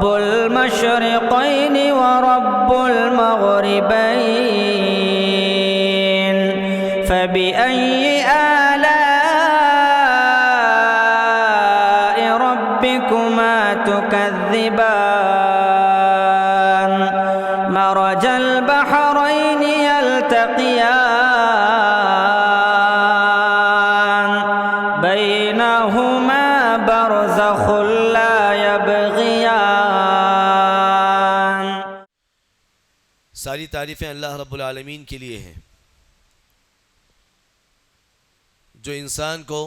रब्बुल मशरिक़ैन व रब्बुल मग़रिबैन फ़बिअय्यि आलाइ रब्बिकुमा तुकज़्ज़िबान मरजल बहरैनि यल्तक़ियान बैनहुमा बरज़ख़ुन ला यबग़ियान। सारी तारीफ़ें अल्लाह रब्बुल आलमीन के लिए हैं, जो इंसान को,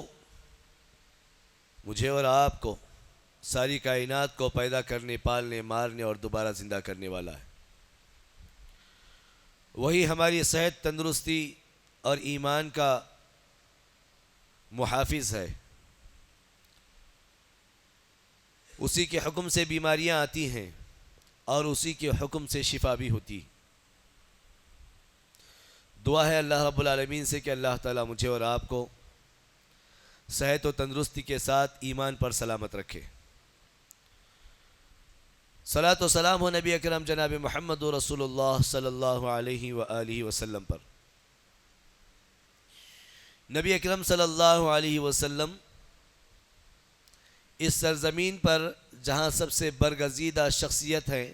मुझे और आपको, सारी कायनात को पैदा करने, पालने, मारने और दोबारा ज़िंदा करने वाला है। वही हमारी सेहत, तंदुरुस्ती और ईमान का मुहाफिज है। उसी के हुक्म से बीमारियां आती हैं और उसी के हुक्म से शिफा भी होती। दुआ है अल्लाह रब्बुल आलमीन से कि अल्लाह ताला मुझे और आपको सेहत और तंदुरुस्ती के साथ ईमान पर सलामत रखे। सलात व सलाम हो नबी अकरम जनाब मोहम्मद रसूलुल्लाह सल्लल्लाहु अलैहि व आलिहि वसल्लम पर। नबी अकरम सल्लल्लाहु अलैहि वसल्लम इस सरज़मीन पर जहाँ सबसे बरगज़ीदा शख्सियत हैं,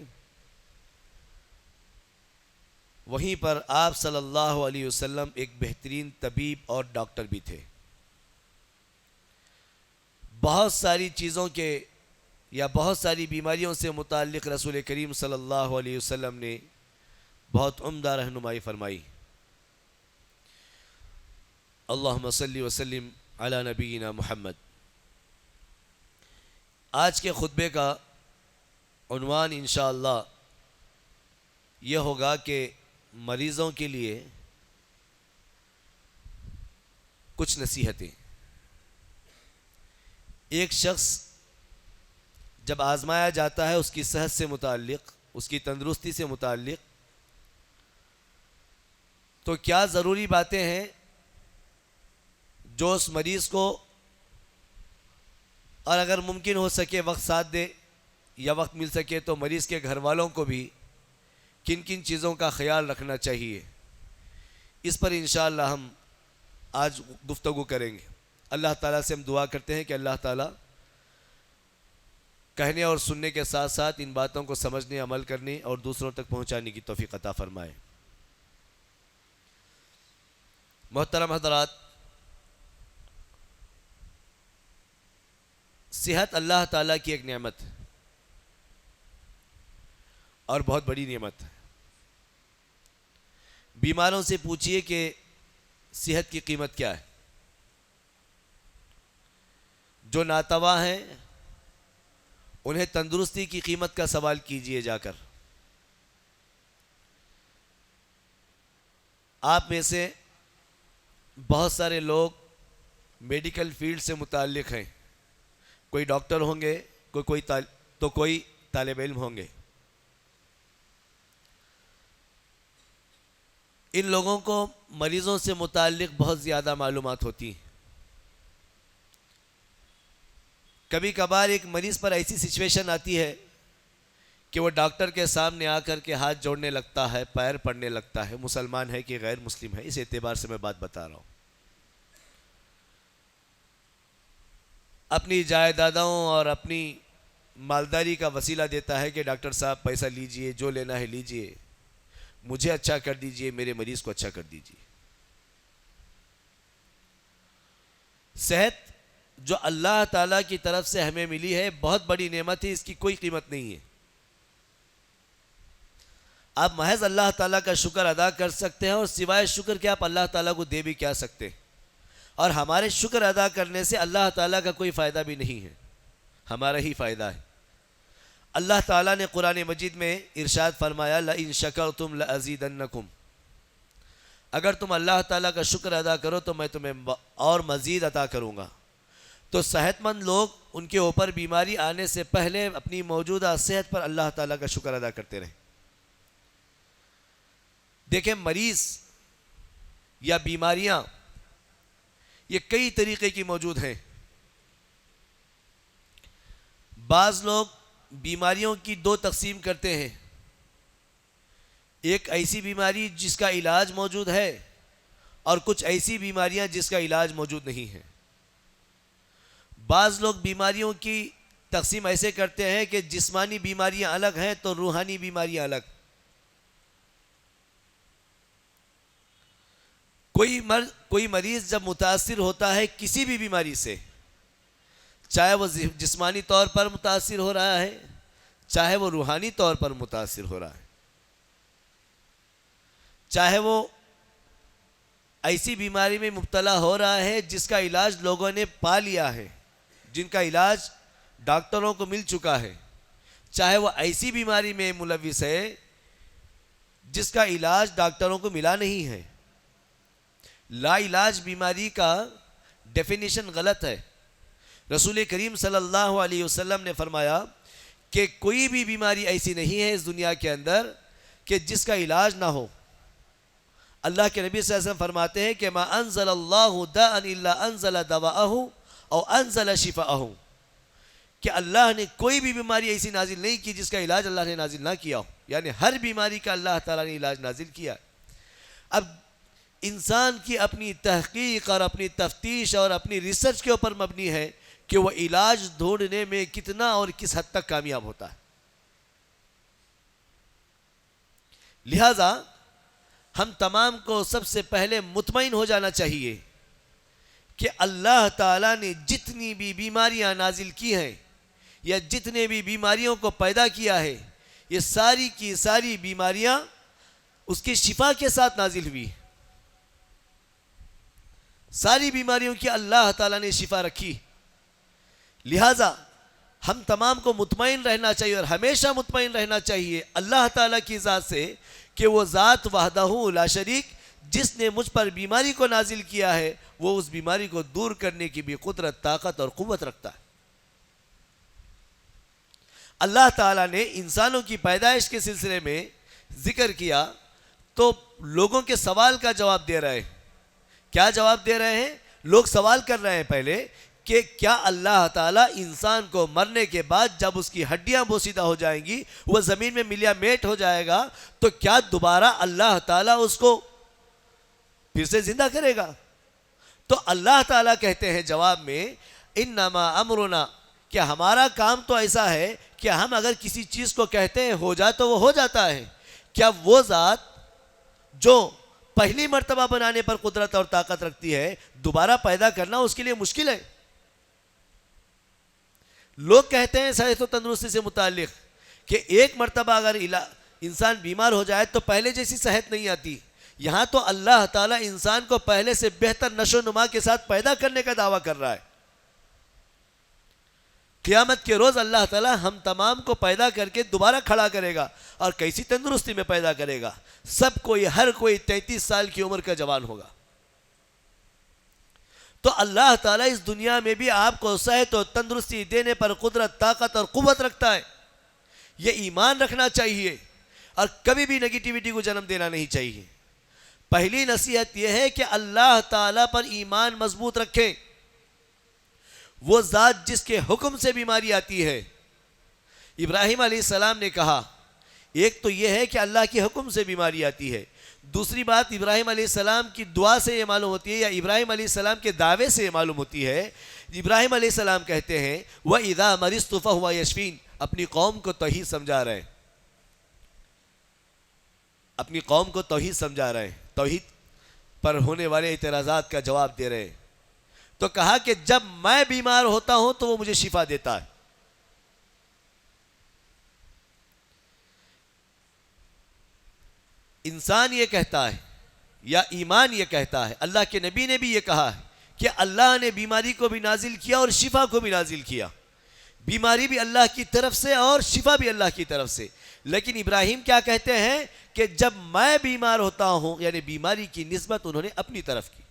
वहीं पर आप सल्लल्लाहु अलैहि वसल्लम एक बेहतरीन तबीब और डॉक्टर भी थे। बहुत सारी चीज़ों के या बहुत सारी बीमारियों से मुताल्लिक़ रसूल करीम सल्लल्लाहु अलैहि वसल्लम ने बहुत उम्दा रहनुमाई फरमाई। अल्लाहुम्मा सल्ली वसल्लिम अला नबीना मुहम्मद। आज के खुतबे का उन्वान इंशाअल्लाह यह होगा कि मरीज़ों के लिए कुछ नसीहतें। एक शख्स जब आज़माया जाता है उसकी सेहत से मुताल्लिक़, उसकी तंदुरुस्ती से मुताल्लिक़, तो क्या ज़रूरी बातें हैं जो उस मरीज़ को, और अगर मुमकिन हो सके वक्त साथ दे या वक्त मिल सके तो मरीज़ के घर वालों को भी किन किन चीज़ों का ख्याल रखना चाहिए, इस पर इंशाअल्लाह हम आज गुफ्तगू करेंगे। अल्लाह ताला से हम दुआ करते हैं कि अल्लाह ताला कहने और सुनने के साथ साथ इन बातों को समझने, अमल करने और दूसरों तक पहुँचाने की तौफीक अता फरमाए। मोहतरम हज़रात, सेहत अल्लाह ताला की एक नेमत है और बहुत बड़ी नेमत है। बीमारों से पूछिए कि सेहत की कीमत क्या है। जो नातवा हैं उन्हें तंदुरुस्ती की कीमत का सवाल कीजिए जाकर। आप में से बहुत सारे लोग मेडिकल फील्ड से मुताल्लिक़ हैं। कोई डॉक्टर होंगे, कोई तालिब इल्म होंगे। इन लोगों को मरीज़ों से मुताल्लिक़ बहुत ज़्यादा मालूमात होती हैं। कभी कभार एक मरीज़ पर ऐसी सिचुएशन आती है कि वो डॉक्टर के सामने आकर के हाथ जोड़ने लगता है, पैर पड़ने लगता है। मुसलमान है कि गैर मुस्लिम है, इस एतबार से मैं बात बता रहा हूँ। अपनी जायदादों और अपनी मालदारी का वसीला देता है कि डॉक्टर साहब पैसा लीजिए, जो लेना है लीजिए, मुझे अच्छा कर दीजिए, मेरे मरीज़ को अच्छा कर दीजिए। सेहत जो अल्लाह ताला की तरफ से हमें मिली है बहुत बड़ी नेमत है, इसकी कोई कीमत नहीं है। आप महज अल्लाह ताला का शुक्र अदा कर सकते हैं और सिवाय शुक्र के आप अल्लाह ताला को दे भी क्या सकते हैं। और हमारे शुक्र अदा करने से अल्लाह ताला का कोई फ़ायदा भी नहीं है, हमारा ही फ़ायदा है। अल्लाह ताला ने कुरान मजीद में इरशाद फरमाया, लइन शकरतुम लअज़ीदन्नकुम, अगर तुम अल्लाह ताला का शुक्र अदा करो तो मैं तुम्हें और मज़ीद अता करूँगा। तो सेहतमंद लोग उनके ऊपर बीमारी आने से पहले अपनी मौजूदा सेहत पर अल्लाह ताला का शुक्र अदा करते रहें। देखें, मरीज़ या बीमारियां ये कई तरीके की मौजूद हैं। बाज़ लोग बीमारियों की दो तकसीम करते हैं। एक ऐसी बीमारी जिसका इलाज मौजूद है और कुछ ऐसी बीमारियां जिसका इलाज मौजूद नहीं है। बाज़ लोग बीमारियों की तकसीम ऐसे करते हैं कि जिस्मानी बीमारियां अलग हैं तो रूहानी बीमारियां अलग। कोई मरीज़ जब मुतासिर होता है किसी भी बीमारी से, चाहे वो जिस्मानी तौर पर मुतासिर हो रहा है, चाहे वो रूहानी तौर पर मुतासिर हो रहा है, चाहे वो ऐसी बीमारी में मुब्तला हो रहा है जिसका इलाज लोगों ने पा लिया है, जिनका इलाज डॉक्टरों को मिल चुका है, चाहे वो ऐसी बीमारी में मुलविस है जिसका इलाज डॉक्टरों को मिला नहीं है। लाइलाज बीमारी का डेफिनेशन गलत है। रसूल करीम सल्लल्लाहु अलैहि वसल्लम ने फरमाया कि कोई भी बीमारी ऐसी नहीं है इस दुनिया के अंदर कि जिसका इलाज ना हो। अल्लाह के नबी सल्लल्लाहु अलैहि वसल्लम फरमाते हैं कि मा अंज़लल्लाहु दाअन इल्ला अंज़ल दवाअहु और अंज़ल शिफ़ाअहु, कि अल्लाह ने कोई भी बीमारी ऐसी नाजिल नहीं की जिसका इलाज अल्लाह ने नाजिल ना किया हो। यानी हर बीमारी का अल्लाह ताला ने इलाज नाजिल किया। अब इंसान की अपनी तहकीक और अपनी तफ्तीश और अपनी रिसर्च के ऊपर मबनी है कि वह इलाज ढूंढने में कितना और किस हद तक कामयाब होता है। लिहाजा हम तमाम को सबसे पहले मुतमईन हो जाना चाहिए कि अल्लाह ताला ने जितनी भी बीमारियां नाजिल की हैं या जितने भी बीमारियों को पैदा किया है, ये सारी की सारी बीमारियां उसकी शिफा के साथ नाजिल हुई। सारी बीमारियों की अल्लाह ताला ने शिफा रखी। लिहाजा हम तमाम को मुतमईन रहना चाहिए और हमेशा मुतमईन रहना चाहिए अल्लाह ताला की ज़ात से कि वो ज़ात वहदहू ला शरीक, जिसने मुझ पर बीमारी को नाजिल किया है, वो उस बीमारी को दूर करने की भी कुदरत, ताकत और क़ुव्वत रखता है। अल्लाह ताला ने इंसानों की पैदाइश के सिलसिले में जिक्र किया तो लोगों के सवाल का जवाब दे रहे हैं। क्या जवाब दे रहे हैं? लोग सवाल कर रहे हैं पहले कि क्या अल्लाह ताला इंसान को मरने के बाद जब उसकी हड्डियां बोसीदा हो जाएंगी, वह ज़मीन में मिलिया मेट हो जाएगा, तो क्या दोबारा अल्लाह ताला उसको फिर से जिंदा करेगा? तो अल्लाह ताला कहते हैं जवाब में, इन्नमा अमरुना, क्या हमारा काम तो ऐसा है कि हम अगर किसी चीज़ को कहते हैं हो जा तो वो हो जाता है। क्या वो ज़ात जो पहली मर्तबा बनाने पर कुदरत और ताकत रखती है, दोबारा पैदा करना उसके लिए मुश्किल है? लोग कहते हैं सेहत और तंदुरुस्ती से मुताल्लिक कि एक मर्तबा अगर इंसान बीमार हो जाए तो पहले जैसी सेहत नहीं आती। यहां तो अल्लाह ताला इंसान को पहले से बेहतर नशो नुमा के साथ पैदा करने का दावा कर रहा है। क़यामत के रोज अल्लाह ताला हम तमाम को पैदा करके दोबारा खड़ा करेगा और कैसी तंदुरुस्ती में पैदा करेगा। सब कोई, हर कोई 33 साल की उम्र का जवान होगा। तो अल्लाह ताला इस दुनिया में भी आपको सेहत और तंदुरुस्ती देने पर कुदरत, ताकत और कुव्वत रखता है। यह ईमान रखना चाहिए और कभी भी नेगेटिविटी को जन्म देना नहीं चाहिए। पहली नसीहत यह है कि अल्लाह ताला पर ईमान मजबूत रखें। वो ज़ात जिसके हुक्म से बीमारी आती है। इब्राहिम अलैहिस्सलाम ने कहा, एक तो यह है कि अल्लाह के हुक्म से बीमारी आती है, दूसरी बात इब्राहिम अलैहिस्सलाम की दुआ से ये मालूम होती है या इब्राहिम अलैहिस्सलाम के दावे से ये मालूम होती है। इब्राहिम अलैहिस्सलाम कहते हैं वह इदा मरिस्तु फहुवा यशफीन, अपनी कौम को तौहीद समझा रहे हैं, अपनी कौम को तौहीद समझा रहे हैं, तौहीद पर होने वाले इतराज़ात का जवाब दे रहे हैं। तो कहा कि जब मैं बीमार होता हूं तो वो मुझे शिफा देता है। इंसान ये कहता है या ईमान ये कहता है, अल्लाह के नबी ने भी ये कहा है कि अल्लाह ने बीमारी को भी नाजिल किया और शिफा को भी नाजिल किया। बीमारी भी अल्लाह की तरफ से और शिफा भी अल्लाह की तरफ से। लेकिन इब्राहिम क्या कहते हैं कि जब मैं बीमार होता हूं, यानी बीमारी की निस्बत उन्होंने अपनी तरफ की।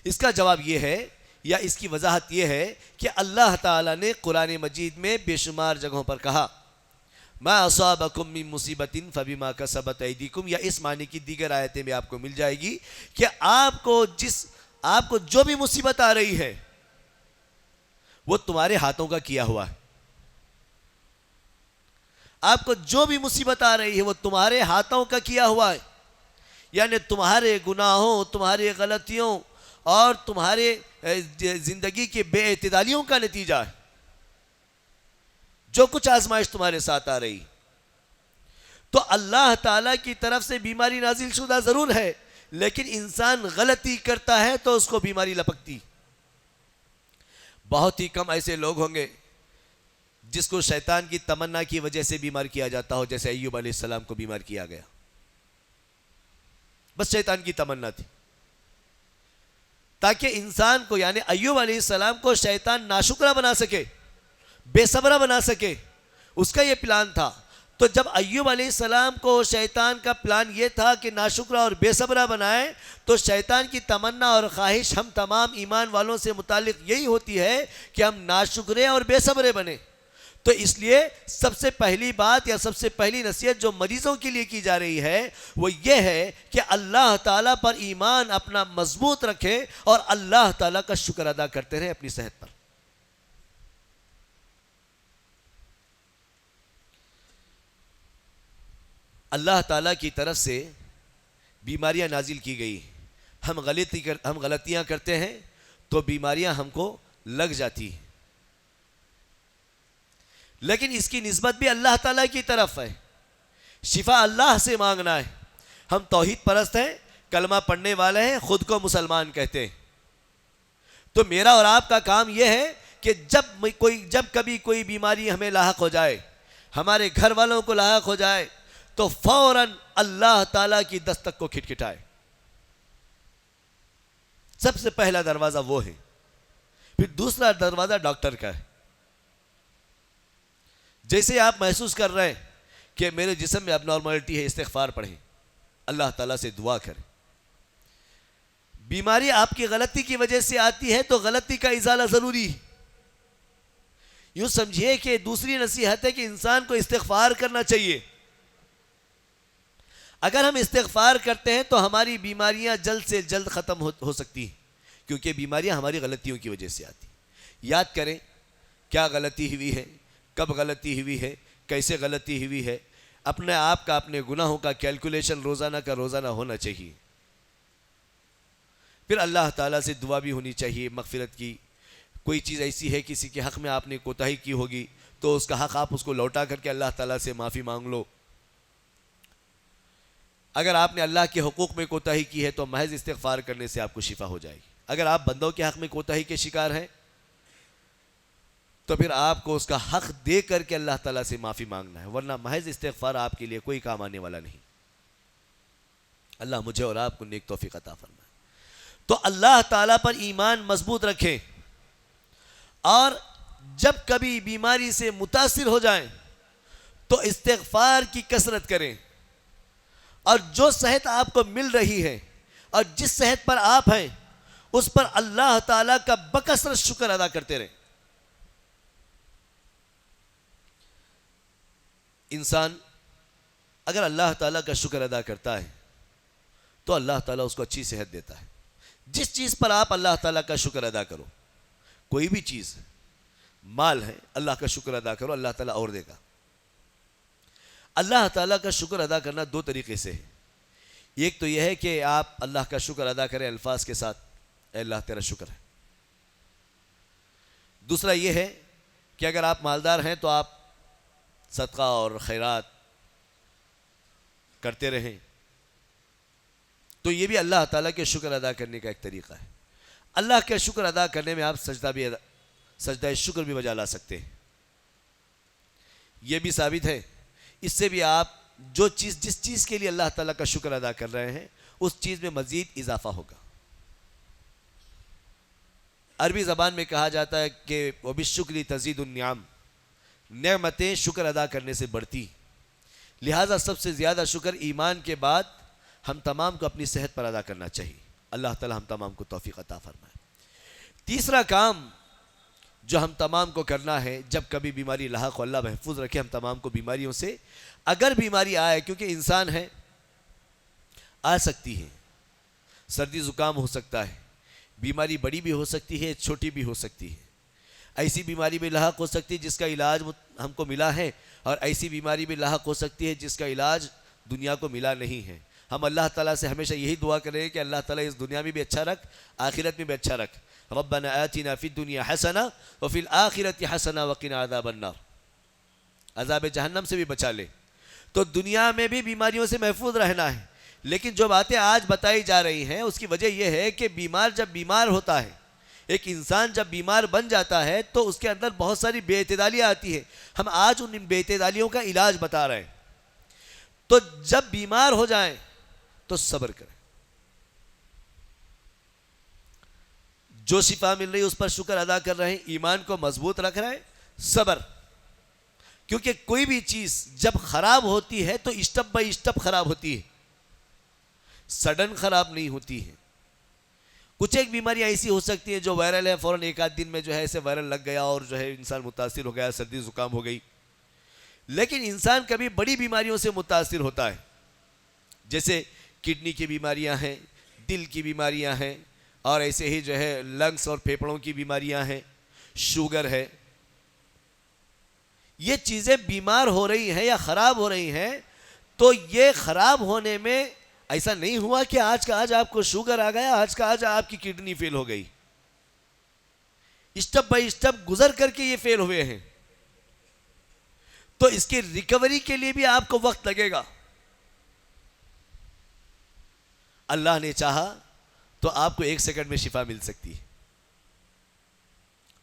इसका जवाब यह है या इसकी वजाहत यह है कि अल्लाह ताला ने कुरान मजीद में बेशुमार जगहों पर कहा, मा असाबकुम मिन मुसीबतिन फबिमा कसबत ऐदीकुम, या इस मानी की दीगर आयतें में आपको मिल जाएगी कि आपको जो भी मुसीबत आ रही है, वो तुम्हारे हाथों का किया हुआ है। आपको जो भी मुसीबत आ रही है वो तुम्हारे हाथों का किया हुआ है, यानी तुम्हारे गुनाहों, तुम्हारी गलतियों और तुम्हारे जिंदगी की बेइतदालियों का नतीजा है। जो कुछ आजमाइश तुम्हारे साथ आ रही, तो अल्लाह ताला की तरफ से बीमारी नाजिल शुदा जरूर है, लेकिन इंसान गलती करता है तो उसको बीमारी लपकती। बहुत ही कम ऐसे लोग होंगे जिसको शैतान की तमन्ना की वजह से बीमार किया जाता हो, जैसे अय्यूब अलैहिस्सलाम को बीमार किया गया। बस शैतान की तमन्ना थी ताकि इंसान को, यानी अय्यूब अलैहिस्सलाम को शैतान नाशुक्रा बना सके, बेसब्रा बना सके, उसका यह प्लान था। तो जब अय्यूब अलैहिस्सलाम को शैतान का प्लान यह था कि नाशुक्रा और बेसब्रा बनाए, तो शैतान की तमन्ना और ख्वाहिश हम तमाम ईमान वालों से मुतालिक यही होती है कि हम नाशुक्रे और बेसब्रे बने। तो इसलिए सबसे पहली बात या सबसे पहली नसीहत जो मरीजों के लिए की जा रही है वो ये है कि अल्लाह ताला पर ईमान अपना मजबूत रखें और अल्लाह ताला का शुक्र अदा करते रहें अपनी सेहत पर। अल्लाह ताला की तरफ से बीमारियां नाजिल की गई, हम गलतियां करते हैं तो बीमारियां हमको लग जाती हैं, लेकिन इसकी निस्बत भी अल्लाह ताला की तरफ है। शिफा अल्लाह से मांगना है। हम तौहीद परस्त हैं, कलमा पढ़ने वाले हैं, खुद को मुसलमान कहते हैं। तो मेरा और आपका काम यह है कि जब कभी कोई बीमारी हमें लाहक हो जाए, हमारे घर वालों को लाहक हो जाए, तो फौरन अल्लाह ताला की दस्तक को खिटखिटाए। सबसे पहला दरवाजा वो है। फिर दूसरा दरवाजा डॉक्टर का है। जैसे आप महसूस कर रहे हैं कि मेरे जिस्म में अबनॉर्मलिटी है, इस्तिग़फ़ार पढ़ें, अल्लाह ताला से दुआ करें। बीमारी आपकी गलती की वजह से आती है तो गलती का इज़ाला ज़रूरी है। यूँ समझिए कि दूसरी नसीहत है कि इंसान को इस्तिग़फ़ार करना चाहिए। अगर हम इस्तिग़फ़ार करते हैं तो हमारी बीमारियां जल्द से जल्द ख़त्म हो सकती हैं, क्योंकि बीमारियां हमारी गलतियों की वजह से आती। याद करें क्या गलती हुई है, कब गलती हुई है, कैसे गलती हुई है। अपने आप का, अपने गुनाहों का कैलकुलेशन रोज़ाना का रोज़ाना होना चाहिए। फिर अल्लाह ताला से दुआ भी होनी चाहिए मग़फ़िरत की। कोई चीज़ ऐसी है किसी के हक़ में आपने कोताही की होगी तो उसका हक़ आप उसको लौटा करके अल्लाह ताला से माफ़ी मांग लो। अगर आपने अल्लाह के हुकूक में कोताही की है तो महज इस्तिग़फ़ार करने से आपको शिफा हो जाएगी। अगर आप बंदों के हक़ में कोताही के शिकार हैं तो फिर आपको उसका हक़ दे करके अल्लाह ताला से माफ़ी मांगना है, वरना महज इस्तिग़फ़ार आपके लिए कोई काम आने वाला नहीं। अल्लाह मुझे और आपको नेक तौफ़ीक़ अता फरमाए। तो अल्लाह ताला पर ईमान मजबूत रखें और जब कभी बीमारी से मुतासिर हो जाएं तो इस्तिग़फ़ार की कसरत करें, और जो सेहत आपको मिल रही है और जिस सेहत पर आप हैं उस पर अल्लाह ताला का बकसरत शुक्र अदा करते रहें। इंसान अगर अल्लाह ताला का शुक्र अदा करता है तो अल्लाह ताला उसको अच्छी सेहत देता है। जिस चीज़ पर आप अल्लाह ताला का शुक्र अदा करो, कोई भी चीज़, माल है, अल्लाह का शुक्र अदा करो, अल्लाह ताला और देगा। अल्लाह ताला का शुक्र अदा करना दो तरीके से है। एक तो यह है कि आप अल्लाह का शुक्र अदा करें अल्फाज के साथ, अल्लाह तेरा शुक्र है। दूसरा यह है कि अगर आप मालदार हैं तो आप सदका और खैरात करते रहें, तो ये भी अल्लाह ताला के शुक्र अदा करने का एक तरीका है। अल्लाह के शुक्र अदा करने में आप सजदा शुक्र भी बजा ला सकते हैं। यह भी साबित है, इससे भी आप जिस चीज़ के लिए अल्लाह ताला का शुक्र अदा कर रहे हैं उस चीज़ में मज़ीद इजाफा होगा। अरबी ज़बान में कहा जाता है कि वबिश्शुक्रि तज़ीदुन नियाम, नेमतें शुक्र अदा करने से बढ़ती। लिहाजा सबसे ज़्यादा शुक्र ईमान के बाद हम तमाम को अपनी सेहत पर अदा करना चाहिए। अल्लाह ताला हम तमाम को तौफीक अता फरमाए। तीसरा काम जो हम तमाम को करना है, जब कभी बीमारी लाहक हो, अल्लाह महफूज रखे हम तमाम को बीमारियों से। अगर बीमारी आए, क्योंकि इंसान है, आ सकती है, सर्दी ज़ुकाम हो सकता है, बीमारी बड़ी भी हो सकती है, छोटी भी हो सकती है। ऐसी बीमारी भी लाहक हो सकती है जिसका इलाज हमको मिला है, और ऐसी बीमारी भी लाहक हो सकती है जिसका इलाज दुनिया को मिला नहीं है। हम अल्लाह ताला से हमेशा यही दुआ करें कि अल्लाह ताला इस दुनिया में भी अच्छा रख, आखिरत में भी अच्छा रख। रब्बना आतिना फिद दुनिया हसना व फिल आखिरति हसना वक़िना अज़ाबन नार, अज़ाब जहन्नम से भी बचा ले। तो दुनिया में भी बीमारियों से महफूज रहना है। लेकिन जो बातें आज बताई जा रही हैं उसकी वजह यह है कि बीमार जब बीमार होता है, एक इंसान जब बीमार बन जाता है तो उसके अंदर बहुत सारी बेइतदालियाँ आती है। हम आज उन बेइतदालियों का इलाज बता रहे हैं। तो जब बीमार हो जाएं तो सब्र करें, जो शिफा मिल रही है उस पर शुक्र अदा कर रहे हैं, ईमान को मजबूत रख रहे हैं, सब्र। क्योंकि कोई भी चीज जब खराब होती है तो स्टेप बाय स्टेप खराब होती है, सडन खराब नहीं होती है। कुछ एक बीमारियां ऐसी हो सकती हैं जो वायरल है, फौरन एक आध दिन में जो है ऐसे वायरल लग गया और जो है इंसान मुतासिर हो गया, सर्दी जुकाम हो गई। लेकिन इंसान कभी बड़ी बीमारियों से मुतासिर होता है, जैसे किडनी की बीमारियां हैं, दिल की बीमारियां हैं, और ऐसे ही जो है लंग्स और फेफड़ों की बीमारियां हैं, शुगर है। ये चीज़ें बीमार हो रही हैं या ख़राब हो रही हैं, तो ये ख़राब होने में ऐसा नहीं हुआ कि आज का आज आपको शुगर आ गया, आज का आज आपकी किडनी फेल हो गई। स्टेप बाय स्टेप गुजर करके ये फेल हुए हैं। तो इसकी रिकवरी के लिए भी आपको वक्त लगेगा। अल्लाह ने चाहा तो आपको 1 सेकंड में शिफा मिल सकती है।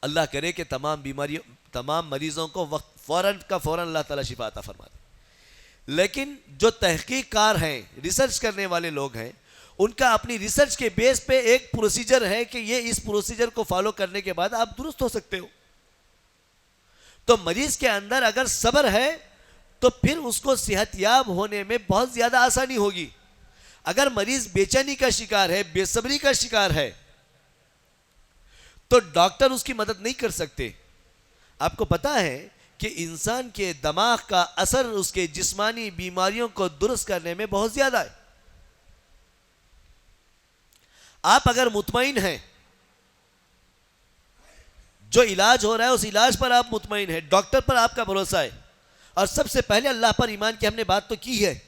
अल्लाह करे कि तमाम मरीजों को वक्त फौरन का फौरन अल्लाह ताला शिफा अता फरमा दे। लेकिन जो तहकीककार हैं, रिसर्च करने वाले लोग हैं, उनका अपनी रिसर्च के बेस पे एक प्रोसीजर है कि ये इस प्रोसीजर को फॉलो करने के बाद आप दुरुस्त हो सकते हो। तो मरीज के अंदर अगर सब्र है तो फिर उसको सेहतयाब होने में बहुत ज्यादा आसानी होगी। अगर मरीज बेचैनी का शिकार है, बेसब्री का शिकार है, तो डॉक्टर उसकी मदद नहीं कर सकते। आपको पता है कि इंसान के दिमाग का असर उसके जिस्मानी बीमारियों को दुरुस्त करने में बहुत ज्यादा है। आप अगर मुतमईन हैं, जो इलाज हो रहा है उस इलाज पर आप मुतमईन हैं, डॉक्टर पर आपका भरोसा है, और सबसे पहले अल्लाह पर ईमान की हमने बात तो की है।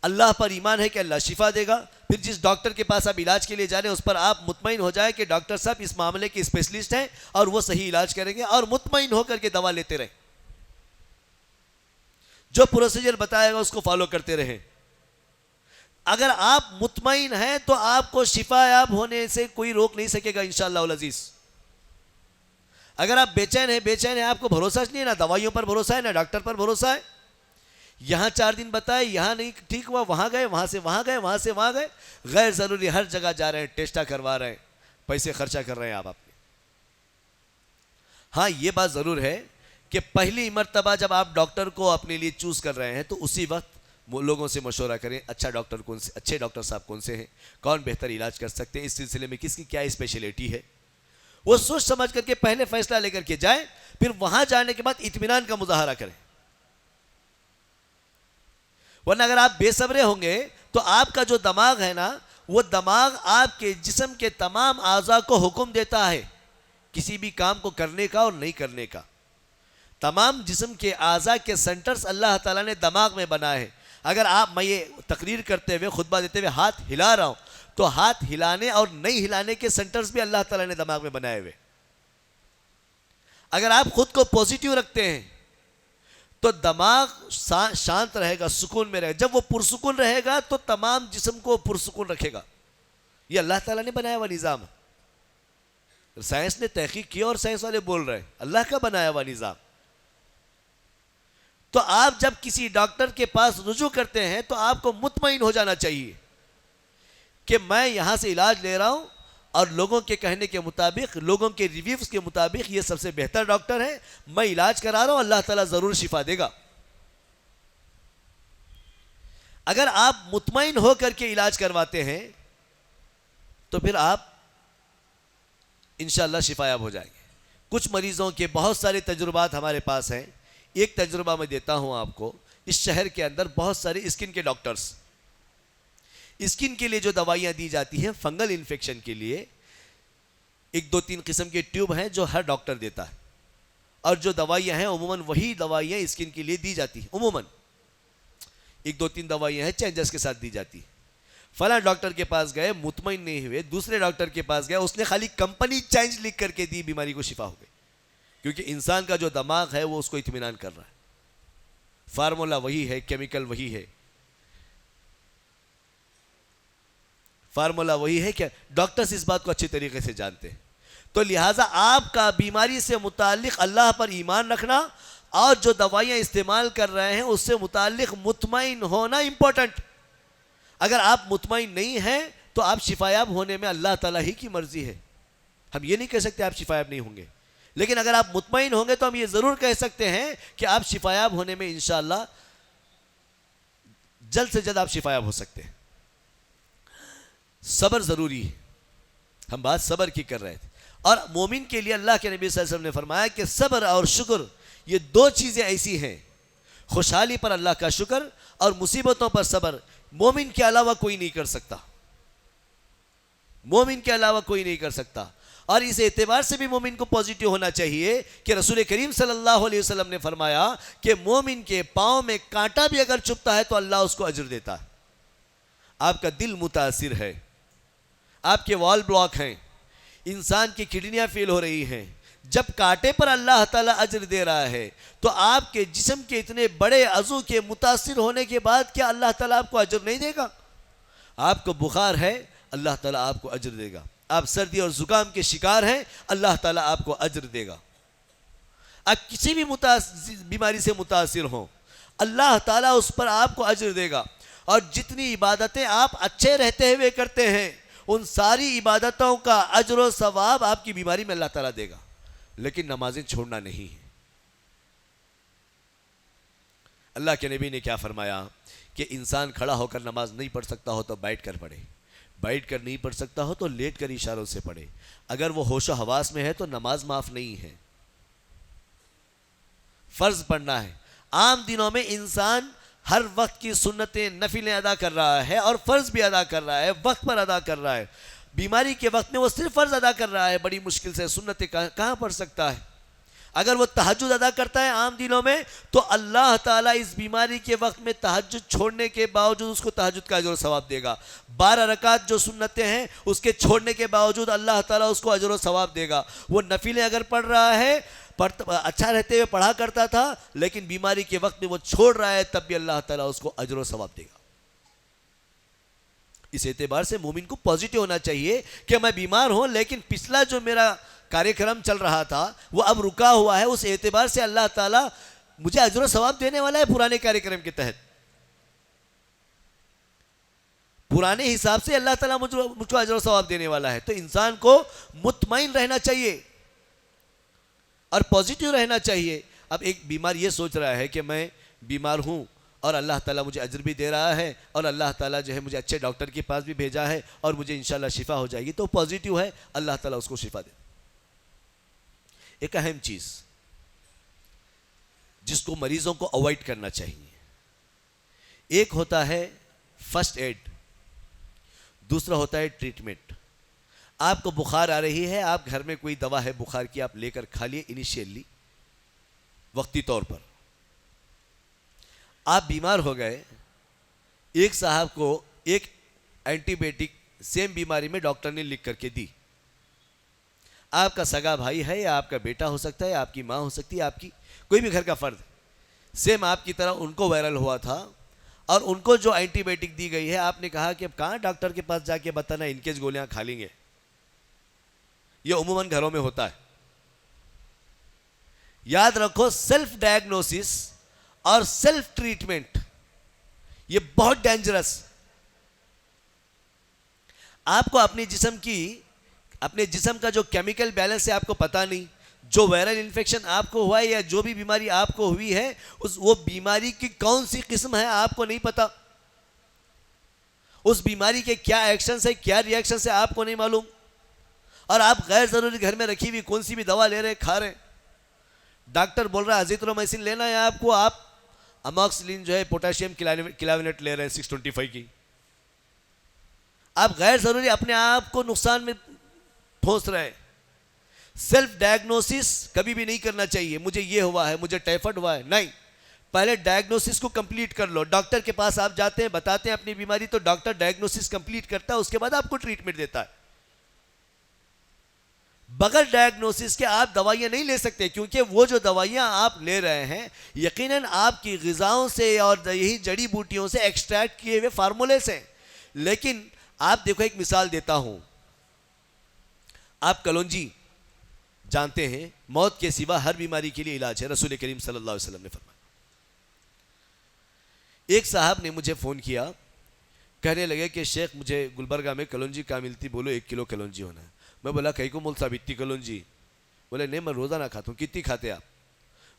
अल्लाह पर ईमान है कि अल्लाह शिफा देगा। फिर जिस डॉक्टर के पास आप इलाज के लिए जा रहे हैं उस पर आप मुतमईन हो जाए कि डॉक्टर साहब इस मामले के स्पेशलिस्ट हैं और वो सही इलाज करेंगे, और मुतमईन होकर के दवा लेते रहें। जो प्रोसीजर बताएगा उसको फॉलो करते रहें। अगर आप मुतमईन हैं तो आपको शिफायाब होने से कोई रोक नहीं सकेगा इंशाअल्लाह उल अजीज। अगर आप बेचैन हैं, आपको भरोसा नहीं है, ना दवाइयों पर भरोसा है, ना डॉक्टर पर भरोसा है, यहाँ 4 दिन बताए, यहाँ नहीं ठीक हुआ, वहाँ गए, वहाँ से वहाँ गए, वहाँ से वहाँ गए, गैर ज़रूरी हर जगह जा रहे हैं, टेस्टा करवा रहे हैं, पैसे खर्चा कर रहे हैं आप अपने। हाँ, ये बात ज़रूर है कि पहली मर्तबा जब आप डॉक्टर को अपने लिए चूज़ कर रहे हैं तो उसी वक्त लोगों से मशवरा करें, अच्छा डॉक्टर कौन से, अच्छे डॉक्टर साहब कौन से हैं, कौन बेहतर इलाज कर सकते हैं, इस सिलसिले में किसकी क्या स्पेशलिटी है, वो सोच समझ करके पहले फैसला लेकर के जाए। फिर वहाँ जाने के बाद इत्मीनान का मुजाहरा करें। वरना अगर आप बेसब्रे होंगे तो आपका जो दिमाग है ना, वो दिमाग आपके जिस्म के तमाम आज़ा को हुक्म देता है किसी भी काम को करने का और नहीं करने का। तमाम जिस्म के आज़ा के सेंटर्स अल्लाह ताला ने दिमाग में बनाए हैं। अगर मैं ये तकरीर करते हुए, खुतबा देते हुए हाथ हिला रहा हूँ तो हाथ हिलाने और नहीं हिलाने के सेंटर्स भी अल्लाह ताला ने दिमाग में बनाए हुए। अगर आप खुद को पॉजिटिव रखते हैं तो दिमाग शांत रहेगा, सुकून में रहेगा। जब वो पुरसुकून रहेगा तो तमाम जिस्म को पुरसुकून रखेगा। ये अल्लाह ताला ने बनाया हुआ निज़ाम है। साइंस ने तहकीक की और साइंस वाले बोल रहे हैं अल्लाह का बनाया हुआ निज़ाम। तो आप जब किसी डॉक्टर के पास रुजू करते हैं तो आपको मुतमईन हो जाना चाहिए कि मैं यहां से इलाज ले रहा हूं और लोगों के कहने के मुताबिक, लोगों के रिव्यूज के मुताबिक ये सबसे बेहतर डॉक्टर है, मैं इलाज करा रहा हूं, अल्लाह ताला जरूर शिफा देगा। अगर आप मुतमईन होकर के इलाज करवाते हैं तो फिर आप इंशाअल्लाह शिफायाब हो जाएंगे। कुछ मरीजों के बहुत सारे तजुर्बात हमारे पास हैं। एक तजुर्बा मैं देता हूं आपको। इस शहर के अंदर बहुत सारे स्किन के डॉक्टर्स, स्किन के लिए जो दवाइयां दी जाती हैं फंगल इन्फेक्शन के लिए, एक दो तीन किस्म के ट्यूब हैं जो हर डॉक्टर देता है, और जो दवाइयाँ हैं उमूमन वही दवाइयाँ स्किन के लिए दी जाती हैं। उमूमन एक दो तीन दवाइयाँ हैं चेंजेस के साथ दी जाती है। फला डॉक्टर के पास गए, मुतमईन नहीं हुए, दूसरे डॉक्टर के पास गए, उसने खाली कंपनी चेंज लिख करके दी, बीमारी को शिफा हो गई। क्योंकि इंसान का जो दिमाग है वो उसको इत्मीनान कर रहा है, फार्मूला वही है, केमिकल वही है, फार्मूला वही है। क्या डॉक्टर्स इस बात को अच्छी तरीके से जानते हैं। तो लिहाजा आपका बीमारी से मुताल्लिक अल्लाह पर ईमान रखना और जो दवाइयाँ इस्तेमाल कर रहे हैं उससे मुताल्लिक मुतमईन होना इंपॉर्टेंट। अगर आप मुतमईन नहीं हैं तो आप शिफायाब होने में अल्लाह ताला ही की मर्जी है। हम ये नहीं कह सकते आप शिफायाब नहीं होंगे, लेकिन अगर आप मुतमईन होंगे तो हम ये ज़रूर कह सकते हैं कि आप शिफायाब होने में इंशाअल्लाह जल्द से जल्द आप शिफायाब हो सकते हैं। सब्र ज़रूरी है, हम बात सब्र की कर रहे थे। और मोमिन के लिए अल्लाह के नबी सल्लल्लाहु अलैहि वसल्लम ने फरमाया कि सब्र और शुक्र ये दो चीज़ें ऐसी हैं, खुशहाली पर अल्लाह का शुक्र और मुसीबतों पर सब्र मोमिन के अलावा कोई नहीं कर सकता, मोमिन के अलावा कोई नहीं कर सकता। और इस एतबार से भी मोमिन को पॉजिटिव होना चाहिए कि रसूल करीम सल्लल्लाहु अलैहि वसल्लम ने फरमाया कि मोमिन के पाँव में कांटा भी अगर चुभता है तो अल्लाह उसको अजर देता है। आपका दिल मुतासिर है, आपके वॉल ब्लॉक हैं, इंसान की किडनियां फेल हो रही हैं, जब कांटे पर अल्लाह ताला अजर दे रहा है तो आपके जिस्म के इतने बड़े अज़ू के मुतासिर होने के बाद क्या अल्लाह ताला आपको अजर नहीं देगा? आपको बुखार है, अल्लाह ताला आपको अजर देगा। आप सर्दी और ज़ुकाम के शिकार हैं, अल्लाह ताला आपको अजर देगा। आप किसी भी बीमारी से मुतासिर हों, अल्लाह ताला उस पर आपको अजर देगा। और जितनी इबादतें आप अच्छे रहते हुए करते हैं उन सारी इबादतों का अजर व सवाब आपकी बीमारी में अल्लाह ताला देगा। लेकिन नमाजें छोड़ना नहीं है। अल्लाह के नबी ने क्या फरमाया कि इंसान खड़ा होकर नमाज नहीं पढ़ सकता हो तो बैठ कर पढ़े, बैठ कर नहीं पढ़ सकता हो तो लेट कर इशारों से पढ़े। अगर वो होशो हवास में है तो नमाज माफ नहीं है, फर्ज पढ़ना है। आम दिनों में इंसान हर वक्त की सुन्नतें नफिलें अदा कर रहा है और फ़र्ज़ भी अदा कर रहा है, वक्त पर अदा कर रहा है। बीमारी के वक्त में वो सिर्फ फ़र्ज़ अदा कर रहा है, बड़ी मुश्किल से सुन्नतें कहाँ पढ़ सकता है। अगर वो तहज्जुद अदा करता है आम दिनों में तो अल्लाह ताला इस बीमारी के वक्त में तहज्जुद छोड़ने के बावजूद उसको तहज्जुद का अजर सवाब देगा। 12 रकात जो सुन्नतें हैं उसके छोड़ने के बावजूद अल्लाह ताला उसको अजर सवाब देगा। वो नफिलें अगर पढ़ रहा है, अच्छा रहते हुए पढ़ा करता था, लेकिन बीमारी के वक्त में वो छोड़ रहा है, तब भी अल्लाह ताला उसको अजर सवाब देगा। इस एतबार से मोमिन को पॉजिटिव होना चाहिए कि मैं बीमार हूं लेकिन पिछला जो मेरा कार्यक्रम चल रहा था वो अब रुका हुआ है, उस एतबार से अल्लाह ताला मुझे अजर सवाब देने वाला है। पुराने कार्यक्रम के तहत पुराने हिसाब से अल्लाह ताला मुझको अजर सवाब देने वाला है। तो इंसान को मुतमईन रहना चाहिए और पॉजिटिव रहना चाहिए। अब एक बीमार ये सोच रहा है कि मैं बीमार हूँ और अल्लाह ताला मुझे अजर भी दे रहा है और अल्लाह ताला जो है मुझे अच्छे डॉक्टर के पास भी भेजा है और मुझे इंशाल्लाह शिफा हो जाएगी, तो पॉजिटिव है, अल्लाह ताला उसको शिफा दे। एक अहम चीज़ जिसको मरीजों को अवॉइड करना चाहिए, एक होता है फर्स्ट एड, दूसरा होता है ट्रीटमेंट। आपको बुखार आ रही है, आप घर में कोई दवा है बुखार की, आप लेकर खा लिए इनिशियली वक्ती तौर पर। आप बीमार हो गए, एक साहब को एक एंटीबायोटिक सेम बीमारी में डॉक्टर ने लिख करके दी। आपका सगा भाई है या आपका बेटा हो सकता है, आपकी माँ हो सकती है, आपकी कोई भी घर का फर्द, सेम आपकी तरह उनको वायरल हुआ था और उनको जो एंटीबायोटिक दी गई है, आपने कहा कि अब कहाँ डॉक्टर के पास जाके बताना इनके गोलियां खा लेंगे। ये उम्मन घरों में होता है। याद रखो, सेल्फ डायग्नोसिस और सेल्फ ट्रीटमेंट ये बहुत डेंजरस। आपको अपने जिस्म का जो केमिकल बैलेंस है आपको पता नहीं, जो वायरल इन्फेक्शन आपको हुआ है या जो भी बीमारी आपको हुई है वो बीमारी की कौन सी किस्म है आपको नहीं पता, उस बीमारी के क्या एक्शन है क्या रिएक्शन है आपको नहीं मालूम, और आप गैर जरूरी घर में रखी हुई कौन सी भी दवा ले रहे खा रहे। डॉक्टर बोल रहा है अजीथ्रोमाइसिन लेना है आपको, आप अमॉक्सिलिन जो है पोटेशियम क्लाविनेट ले रहे हैं 625 की। आप गैर जरूरी अपने आप को नुकसान में ठोंस रहे हैं। सेल्फ डायग्नोसिस कभी भी नहीं करना चाहिए, मुझे ये हुआ है, मुझे टाइफाइड हुआ है, नहीं। पहले डायग्नोसिस को कंप्लीट कर लो। डॉक्टर के पास आप जाते हैं, बताते हैं अपनी बीमारी, तो डॉक्टर डायग्नोसिस कंप्लीट करता है, उसके बाद आपको ट्रीटमेंट देता है। बगैर डायग्नोसिस के आप दवाइयां नहीं ले सकते, क्योंकि वो जो दवाइयां आप ले रहे हैं यकीनन आपकी ग़िज़ाओं से और यही जड़ी बूटियों से एक्सट्रैक्ट किए हुए फार्मूले से। लेकिन आप देखो, एक मिसाल देता हूं, आप कलौंजी जानते हैं, मौत के सिवा हर बीमारी के लिए इलाज है, रसूल करीम सल्लल्लाहु अलैहि वसल्लम ने फरमाया। एक साहब ने मुझे फ़ोन किया, कहने लगे कि शेख मुझे गुलबर्गा में कलौंजी कहाँ मिलती, बोलो 1 किलो कलौंजी होना है। मैं बोला कहीं को मोल साहब इतनी कलौंजी? बोले नहीं, मैं रोज़ाना खाता हूँ। कितनी खाते आप?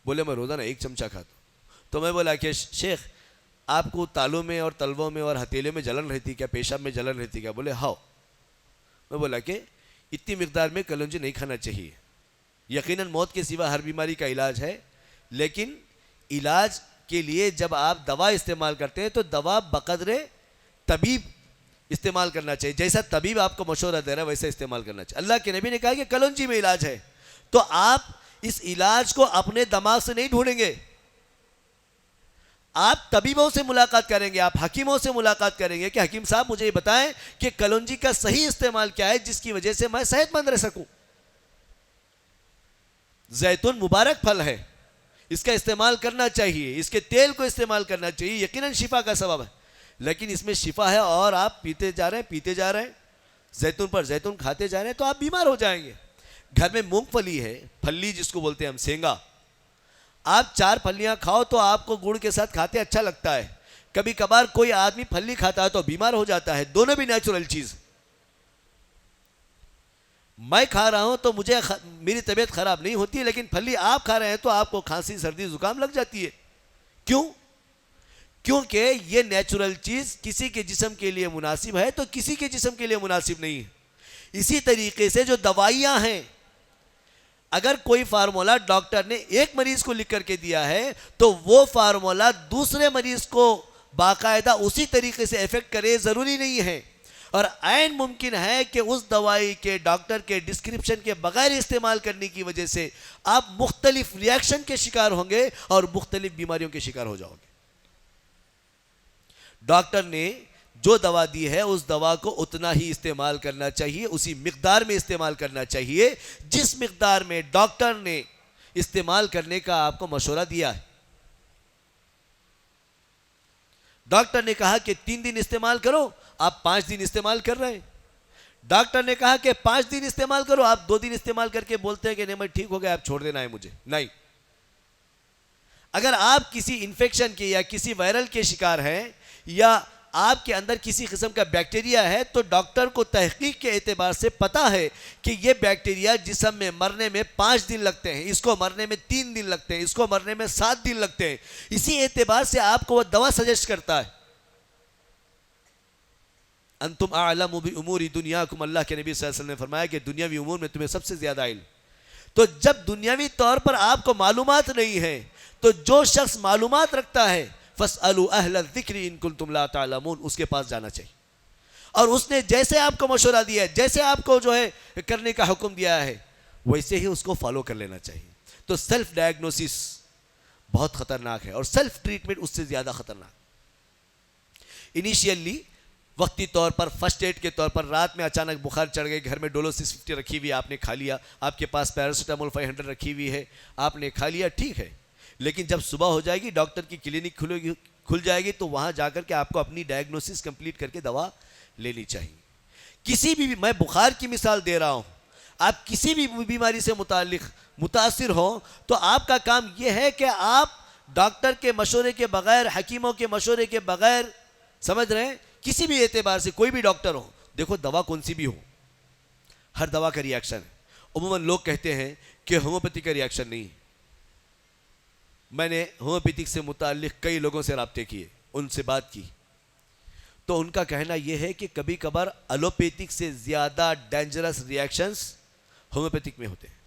बोले मैं रोज़ाना 1 चमचा खाता हूँ। तो मैं बोला कि शेख आपको तालू में और तलवों में और हथेले में जलन रहती क्या, पेशाब में जलन रहती क्या? बोले हाँ। मैं बोला कि इतनी मिकदार में कलौंजी नहीं खाना चाहिए। यकीनन मौत के सिवा हर बीमारी का इलाज है, लेकिन इलाज के लिए जब आप दवा इस्तेमाल करते हैं तो दवा बक़द्रे तबीब इस्तेमाल करना चाहिए। जैसा तबीब आपको मशवरा दे रहा है वैसा इस्तेमाल करना चाहिए। अल्लाह के नबी ने कहा कि कलौंजी में इलाज है, तो आप इस इलाज को अपने दिमाग से नहीं ढूंढेंगे, आप तबीबों से मुलाकात करेंगे, आप हकीमों से मुलाकात करेंगे कि हकीम साहब मुझे ये बताएं कि कलौंजी का सही इस्तेमाल क्या है जिसकी वजह से मैं सेहतमंद रह सकूं। जैतून मुबारक फल है, इसका इस्तेमाल करना चाहिए, इसके तेल को इस्तेमाल करना चाहिए, यकीनन शिफा का सबब है। लेकिन इसमें शिफा है और आप पीते जा रहे हैं, जैतून पर जैतून खाते जा रहे हैं, तो आप बीमार हो जाएंगे। घर में मूंगफली है, फल्ली जिसको बोलते हैं हम, सेंगा, आप 4 फलियां खाओ तो आपको गुड़ के साथ खाते अच्छा लगता है। कभी कभार कोई आदमी फल्ली खाता है तो बीमार हो जाता है। दोनों भी नेचुरल चीज। मैं खा रहा हूं तो मुझे मेरी तबीयत खराब नहीं होती, लेकिन फली आप खा रहे हैं तो आपको खांसी सर्दी जुकाम लग जाती है। क्यों? क्योंकि ये नेचुरल चीज किसी के जिस्म के लिए मुनासिब है तो किसी के जिस्म के लिए मुनासिब नहीं है। इसी तरीके से जो दवाइयां हैं, अगर कोई फार्मूला डॉक्टर ने एक मरीज को लिख करके दिया है तो वो फार्मूला दूसरे मरीज को बाकायदा उसी तरीके से इफेक्ट करे, जरूरी नहीं है। और ऐन मुमकिन है कि उस दवाई के डॉक्टर के डिस्क्रिप्शन के बगैर इस्तेमाल करने की वजह से आप मुख्तलिफ रिएक्शन के शिकार होंगे और मुख्तलिफ बीमारियों के शिकार हो जाओगे। डॉक्टर ने जो दवा दी है उस दवा को उतना ही इस्तेमाल करना चाहिए, उसी मिकदार में इस्तेमाल करना चाहिए जिस मिकदार में डॉक्टर ने इस्तेमाल करने का आपको मशवरा दिया है। डॉक्टर ने कहा कि 3 दिन इस्तेमाल करो, आप 5 दिन इस्तेमाल कर रहे हैं। डॉक्टर ने कहा कि 5 दिन इस्तेमाल करो, आप 2 दिन इस्तेमाल करके बोलते हैं कि नहीं मैं ठीक हो गया, आप छोड़ देना है मुझे। नहीं, अगर आप किसी इंफेक्शन के या किसी वायरल के शिकार हैं या आपके अंदर किसी किस्म का बैक्टीरिया है तो डॉक्टर को तहकीक के एतबार से पता है कि यह बैक्टीरिया जिस्म में मरने में 5 दिन लगते हैं, इसको मरने में 3 दिन लगते हैं, इसको मरने में 7 दिन लगते हैं। इसी एतबार से आपको वह दवा सजेस्ट करता है। अंतुम आलमु बि उमूरी दुनियाकुम, अल्लाह के नबी सल्लल्लाहु अलैहि वसल्लम ने फरमाया कि दुनियावी उमूर में तुम्हें सबसे ज्यादा इल्म। तो जब दुनियावी तौर पर आपको मालूमात नहीं है तो जो शख्स मालूमात रखता है फस्अलू अहल ज़िक्रि इन कुंतुम ला तालमून, उसके पास जाना चाहिए। और उसने जैसे आपको मशवरा दिया है, जैसे आपको जो है करने का हुक्म दिया है, वैसे ही उसको फॉलो कर लेना चाहिए। तो सेल्फ डायग्नोसिस बहुत खतरनाक है और सेल्फ ट्रीटमेंट उससे ज्यादा खतरनाक। इनिशियली वक्ती तौर पर फर्स्ट एड के तौर पर रात में अचानक बुखार चढ़ गई, घर में डोलो 650 रखी हुई, आपने खा लिया, आपके पास पैरासीटामोल 500 रखी हुई है, आपने खा लिया, ठीक है। लेकिन जब सुबह हो जाएगी, डॉक्टर की क्लिनिक खुल जाएगी, तो वहां जाकर के आपको अपनी डायग्नोसिस कंप्लीट करके दवा लेनी चाहिए। किसी भी, मैं बुखार की मिसाल दे रहा हूं, आप किसी भी बीमारी से मुतासिर हो तो आपका काम यह है कि आप डॉक्टर के मशवरे के बगैर, हकीमों के मशवरे के बगैर, समझ रहे हैं, किसी भी एतबार से कोई भी डॉक्टर हो, देखो दवा कौन सी भी हो, हर दवा का रिएक्शन है। उम्मन लोग कहते हैं कि होम्योपैथी का रिएक्शन नहीं है। मैंने होम्योपैथिक से मुताल्लिक कई लोगों से राब्ते किए, उनसे बात की, तो उनका कहना यह है कि कभी कभार एलोपैथिक से ज्यादा डेंजरस रिएक्शंस होम्योपैथिक में होते हैं।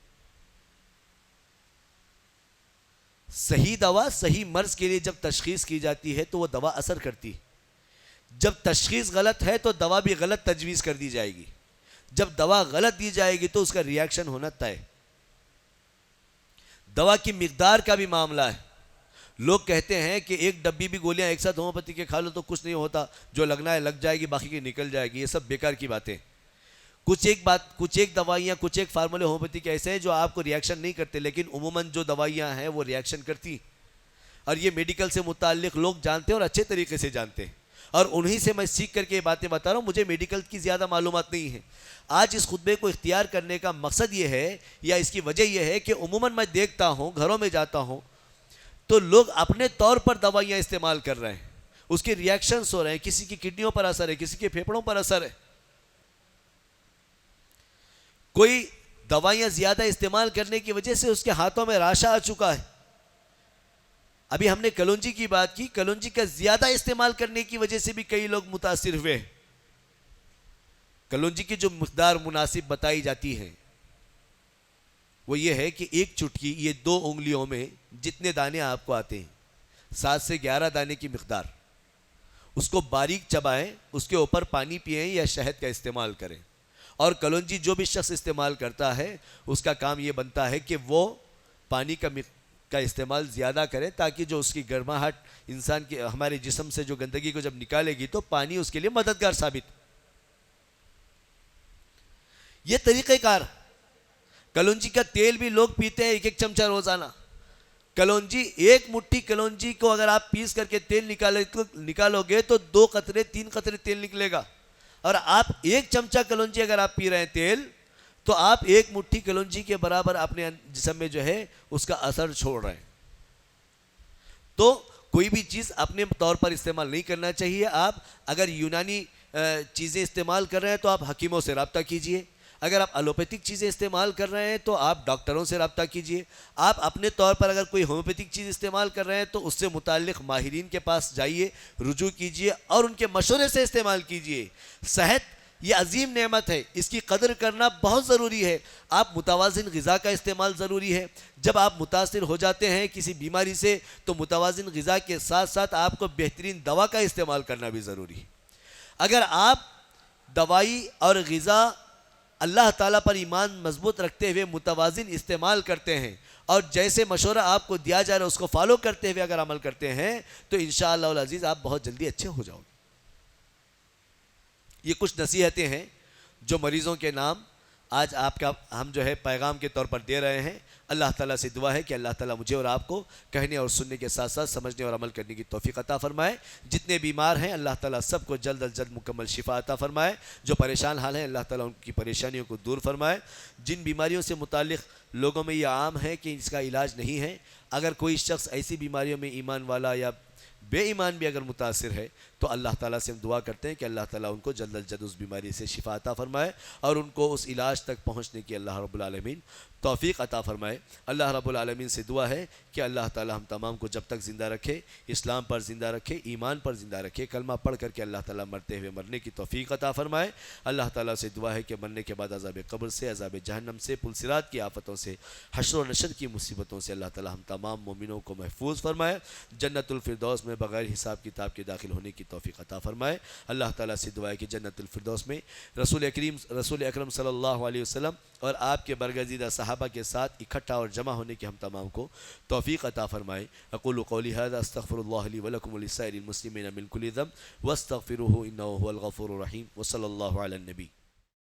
सही दवा सही मर्ज के लिए जब तशखीस की जाती है तो वह दवा असर करती है। जब तशखीस गलत है तो दवा भी गलत तजवीज़ कर दी जाएगी। जब दवा गलत दी जाएगी तो उसका रिएक्शन होना तय। दवा की मिकदार का भी मामला है। लोग कहते हैं कि एक डब्बी भी गोलियां एक साथ होम्योपैथी के खा लो तो कुछ नहीं होता, जो लगना है लग जाएगी, बाकी की निकल जाएगी। ये सब बेकार की बातें। कुछ एक दवाइयाँ, कुछ एक फार्मूले होम्योपैथी के ऐसे हैं जो आपको रिएक्शन नहीं करते, लेकिन उमूमन जो दवाइयाँ हैं वो रिएक्शन करती। और ये मेडिकल से मुताल्लिक़ लोग जानते हैं और अच्छे तरीके से जानते हैं, और उन्हीं से मैं सीख करके ये बातें बता रहा हूँ। मुझे मेडिकल की ज़्यादा मालूमात नहीं है। आज इस खुतबे को इख्तियार करने का मकसद ये है, या इसकी वजह यह है कि उमूमन मैं देखता हूँ, घरों में जाता हूँ तो लोग अपने तौर पर दवाइयाँ इस्तेमाल कर रहे हैं, उसके रिएक्शंस हो रहे हैं, किसी की किडनियों पर असर है, किसी के फेफड़ों पर असर है। कोई दवाइयाँ ज़्यादा इस्तेमाल करने की वजह से उसके हाथों में राशा आ चुका है। अभी हमने कलौंजी की बात की, कलौंजी का ज़्यादा इस्तेमाल करने की वजह से भी कई लोग मुतासिर हुए हैं। कलौंजी की जो मिक़दार मुनासिब बताई जाती है वो ये है कि एक चुटकी, ये 2 उंगलियों में जितने दाने आपको आते हैं, 7 से 11 दाने की मिक़दार, उसको बारीक चबाएं, उसके ऊपर पानी पिएं या शहद का इस्तेमाल करें। और कलौंजी जो भी शख्स इस्तेमाल करता है उसका काम ये बनता है कि वो पानी का इस्तेमाल ज़्यादा करे, ताकि जो उसकी गर्माहट इंसान के हमारे जिस्म से जो गंदगी को जब निकालेगी तो पानी उसके लिए मददगार साबित। ये तरीक़ेकार। कलौंजी का तेल भी लोग पीते हैं 1-1 चमचा रोज़ाना। कलौंजी, एक मुट्ठी कलौंजी को अगर आप पीस करके तेल निकालोगे तो 2 कतरे 3 कतरे तेल निकलेगा। और आप 1 चमचा कलौंजी अगर आप पी रहे हैं तेल, तो आप 1 मुट्ठी कलौंजी के बराबर अपने जिस्म में जो है उसका असर छोड़ रहे हैं। तो कोई भी चीज़ अपने तौर पर इस्तेमाल नहीं करना चाहिए। आप अगर यूनानी चीज़ें इस्तेमाल कर रहे हैं तो आप हकीमों से रब्ता कीजिए। अगर आप एलोपैथिक चीज़ें इस्तेमाल कर रहे हैं तो आप डॉक्टरों से रब्ता कीजिए। आप अपने तौर पर अगर कोई होम्योपैथिक चीज़ इस्तेमाल कर रहे हैं तो उससे मुताल्लिक़ माहिरीन के पास जाइए, रुजू कीजिए और उनके मशवरे से इस्तेमाल कीजिए। सेहत ये अजीम नेमत है, इसकी कदर करना बहुत ज़रूरी है। आप मुतवाज़िन ग़िज़ा का इस्तेमाल ज़रूरी है। जब आप मुतासिर हो जाते हैं किसी बीमारी से तो मुतवाज़िन ग़िज़ा के साथ साथ आपको बेहतरीन दवा का इस्तेमाल करना भी ज़रूरी है। अगर आप दवाई और ग़िज़ा अल्लाह ताला पर ईमान मजबूत रखते हुए मुतवाज़िन इस्तेमाल करते हैं और जैसे मशवरा आपको दिया जा रहा है उसको फॉलो करते हुए अगर अमल करते हैं तो इंशाअल्लाह अज़ीज़ आप बहुत जल्दी अच्छे हो जाओगे। ये कुछ नसीहतें हैं जो मरीज़ों के नाम आज हम जो है पैगाम के तौर पर दे रहे हैं। अल्लाह ताला से दुआ है कि अल्लाह ताला मुझे और आपको कहने और सुनने के साथ साथ समझने और अमल करने की तौफीक अता फरमाए। जितने बीमार हैं अल्लाह ताला सबको जल्द अज जल्द मुकम्मल शिफा अता फरमाए। जो परेशान हाल हैं अल्लाह ताला उनकी परेशानियों को दूर फरमाए। जिन बीमारियों से मुताल्लिक़ लोगों में यह आम है कि इसका इलाज नहीं है, अगर कोई शख्स ऐसी बीमारियों में ईमान वाला या बेईमान भी अगर मुतासिर है तो अल्लाह ताला से हम दुआ करते हैं कि अल्लाह ताला उनको जल्द अज जल्द उस बीमारी से शिफा अता फरमाए और उनको उस इलाज तक पहुँचने की अल्लाह रब्बुल आलमीन तौफीक अता फरमाए। अल्लाह रब्बुल आलमीन से दुआ है कि अल्लाह ताला हम तमाम को जब तक ज़िंदा रखे, इस्लाम पर ज़िंदा रखे, ईमान पर ज़िंदा रखे, कलमा पढ़ करके अल्लाह ताला मरते हुए मरने की तौफीक अता फरमाए। अल्लाह ताला से दुआ है कि मरने के बाद अज़ाब क़ब्र से, अज़ाब जहन्नम से, पुलसिरात की आफ़तों से, हश्र व नशर की मुसीबतों से अल्लाह ताला हम तमाम मोमिनों को महफूज फरमाए। जन्नतुल फिरदौस में बग़ैर हिसाब किताब के दाखिल होने की तौफीक अता फरमाए। अल्लाह ताला से दुआ है कि जन्नतुल फिरदौस में रसूल अकरम सल्लल्लाहु अलैहि वसल्लम और आपके बरगज़ीदा सहाबा के साथ इकट्ठा और जमा होने की हम तमाम को तौफीक अता फरमाए। अक़ूलु क़ौली हाज़ा अस्तग़फ़िरुल्लाह ली व लकुम व लिस्साइरिल मुस्लिमीन मिन कुल्लि ज़ंब वस्तग़फ़िरूहु इन्नहु हुवल गफ़ूरुर रहीम व सल्लल्लाहु अला नबी।